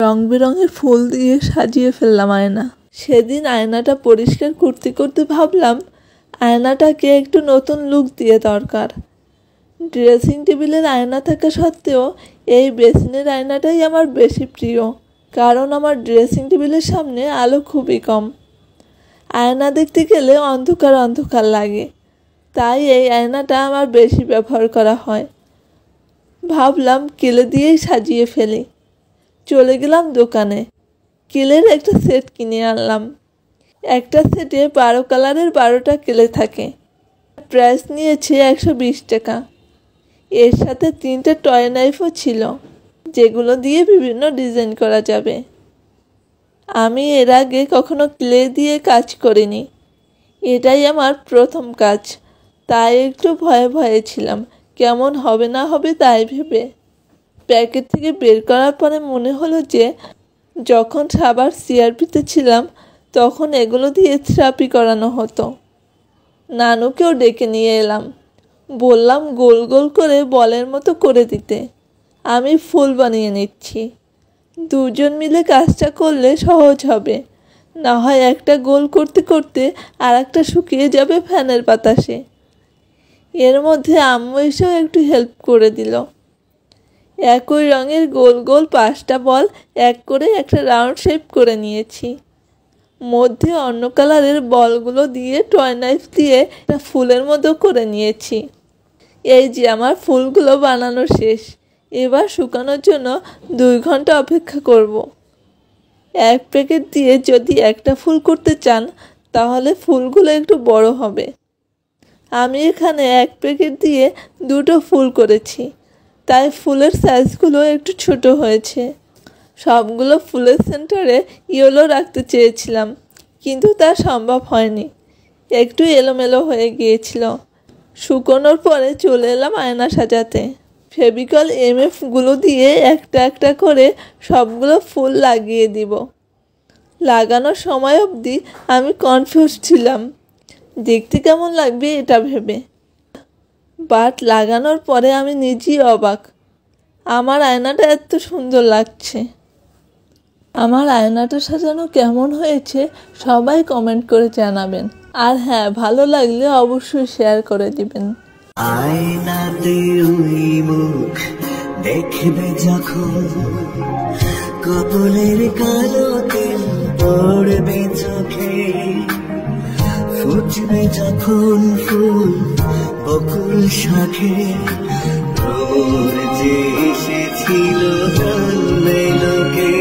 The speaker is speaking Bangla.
রং বেরঙের ফুল দিয়ে সাজিয়ে ফেললাম আয়না। সেদিন আয়নাটা পরিষ্কার করতে করতে ভাবলাম আয়নাটাকে একটু নতুন লুক দিয়ে দরকার। ড্রেসিং টেবিলের আয়না থাকা সত্ত্বেও এই বেসিনের আয়নাটাই আমার বেশি প্রিয়, কারণ আমার ড্রেসিং টেবিলের সামনে আলো খুবই কম। আয়না দেখতে গেলে অন্ধকার অন্ধকার লাগে, তাই এই আয়নাটা আমার বেশি ব্যবহার করা হয়। ভাবলাম কিলে দিয়েই সাজিয়ে ফেলি। চলে গেলাম দোকানে, কিলের একটা সেট কিনে আনলাম। একটা সেটে 12 কালারের 12টা কিলে থাকে। প্রাইস নিয়েছে 120 টাকা। এর সাথে 3টে টয় নাইফও ছিল, যেগুলো দিয়ে বিভিন্ন ডিজাইন করা যাবে। আমি এর আগে কখনো ক্লে দিয়ে কাজ করিনি, এটাই আমার প্রথম কাজ, তাই একটু ভয়ে ভয়ে ছিলাম কেমন হবে না হবে তাই ভেবে। প্যাকেট থেকে বের করার পরে মনে হলো যে যখন সাবার সিআরপিতে ছিলাম তখন এগুলো দিয়ে থেরাপি করানো হতো। নানুকেও ডেকে নিয়ে এলাম, বললাম গোল গোল করে বলের মতো করে দিতে। আমি ফুল বানিয়ে নিচ্ছি। দুজন মিলে কাজটা করলে সহজ হবে, না হয় একটা গোল করতে করতে আর একটা শুকিয়ে যাবে ফ্যানের বাতাসে। এর মধ্যে আম্মু এসেও একটু হেল্প করে দিল। একই রঙের গোল গোল 5টা বল এক করে একটা রাউন্ড শেপ করে নিয়েছি। মধ্যে অন্য কালারের বলগুলো দিয়ে টয় নাইফ দিয়ে একটা ফুলের মতো করে নিয়েছি। এই যে আমার ফুলগুলো বানানো শেষ। এবার শুকানোর জন্য 2 ঘন্টা অপেক্ষা করব। এক প্যাকেট দিয়ে যদি একটা ফুল করতে চান তাহলে ফুলগুলো একটু বড় হবে। আমি এখানে এক প্যাকেট দিয়ে 2টো ফুল করেছি, তাই ফুলের সাইজগুলো একটু ছোট হয়েছে। সবগুলো ফুলের সেন্টারে ইয়েলো রাখতে চেয়েছিলাম, কিন্তু তা সম্ভব হয়নি, একটু এলোমেলো হয়ে গিয়েছিল। শুকোনোর পরে চলে এলাম আয়না সাজাতে। ফেভিকল এমএফগুলো দিয়ে একটা একটা করে সবগুলো ফুল লাগিয়ে দিব। লাগানোর সময় অবধি আমি কনফিউজ ছিলাম দেখতে কেমন লাগবে এটা ভেবে, বাট লাগানোর পরে আমি নিজেই অবাক, আমার আয়নাটা এত সুন্দর লাগছে। আমার আয়নাটা সাজানো কেমন হয়েছে সবাই কমেন্ট করে জানাবেন, আর হ্যাঁ, ভালো লাগলে অবশ্যই শেয়ার করে দিবেন। আয়নাতে ওই মুখ দেখবে যখন, কপালের কালো তিল পড়বে চোখে, ফুটবে যখন ফুল বকুল শাখে, ভোর যে এসেছিল জানবে লোকে।